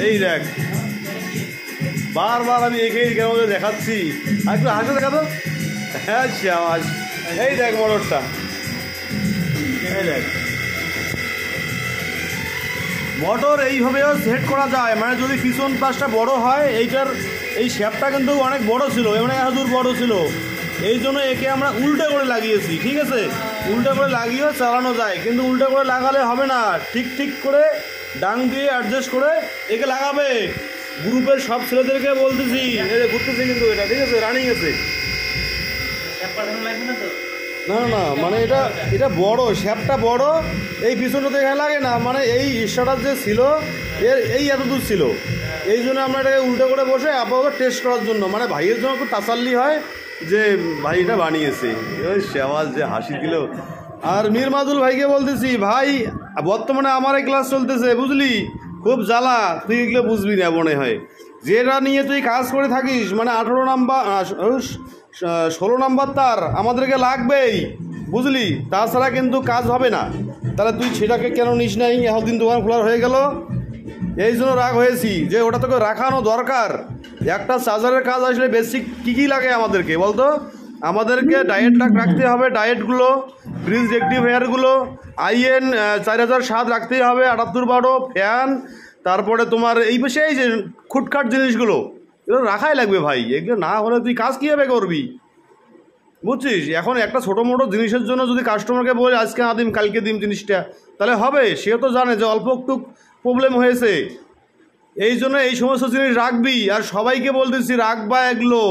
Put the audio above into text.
এই দেখ, বারবার আমি এঁকে কেন দেখাচ্ছি, আর একটু হাসে দেখা তো। হ্যাঁ শাবাশ, এই দেখ মোটরটা, এই দেখ মোটর এইভাবেও সেট করা যায়, মানে যদি পিছন পাশটা বড় হয়, এইটার এই শ্যাপটা কিন্তু অনেক বড় ছিল, মানে এত দূর বড় ছিল, এই জন্য একে আমরা উল্টে করে লাগিয়েছি। ঠিক আছে, উল্টে করে লাগিয়েও চালানো যায়, কিন্তু উল্টে করে লাগালে হবে না, ঠিক ঠিক করে ডাং দিয়ে অ্যাডজাস্ট করে একে লাগাবে। গ্রুপের সব ছেলেদেরকে বলতেছি, ঘুরতেছি কিন্তু এটা, ঠিক আছে, রানিং আছে। না না, মানে এটা বড়, শ্যাপটা বড়, এই পিছনটা এখানে লাগে না, মানে এই স্টার্টার যে ছিল এই এত দূর ছিল, এই জন্য আমরা এটাকে উল্টো করে বসে আপাতত টেস্ট করার জন্য, মানে ভাইয়ের জন্য খুব তাসাল্লি হয় যে ভাই এটা বানিয়েছে। ওই শেওয়াজ যে হাসি দিল। আর মীর মাদুল ভাইকে বলতেছি, ভাই বর্তমানে আমার এই ক্লাস চলতেছে, বুঝলি, খুব জ্বালা, তুই এগুলো বুঝবি না মনে হয়, যেটা নিয়ে তুই কাজ করে থাকিস, মানে 18 নাম্বার 16 নাম্বার তার আমাদেরকে লাগবেই, বুঝলি, তাছাড়া কিন্তু কাজ হবে না। তাহলে তুই সেটাকে কেন নিস নাই? এতদিন দোকান খোলার হয়ে গেল, এই জন্য রাগ হয়েছি যে ওটা তোকে রাখানো দরকার। একটা চার্জারের কাজ আসলে বেসিক কী লাগে আমাদেরকে বলতো? আমাদেরকে ডায়েট রাখতে হবে, ডায়েটগুলো, ব্রিজ রেক্টিফায়ারগুলো, IN 4007 রাখতেই হবে, 78 ফ্যান, তারপরে তোমার এই পাশে এই যে খুটখাট জিনিসগুলো, এগুলো রাখাই লাগবে ভাই, এগুলো না হলে তুই কাজ কীভাবে করবি, বুঝছিস? এখন একটা ছোটো মোটো জিনিসের জন্য যদি কাস্টমারকে বলে আজকে না দিম কালকে দিম জিনিসটা, তাহলে হবে? সেও তো জানে যে অল্প একটু প্রবলেম হয়েছে, এই জন্য এই সমস্ত জিনিস রাখবি। আর সবাইকে বলতেছি রাখবা এগুলো।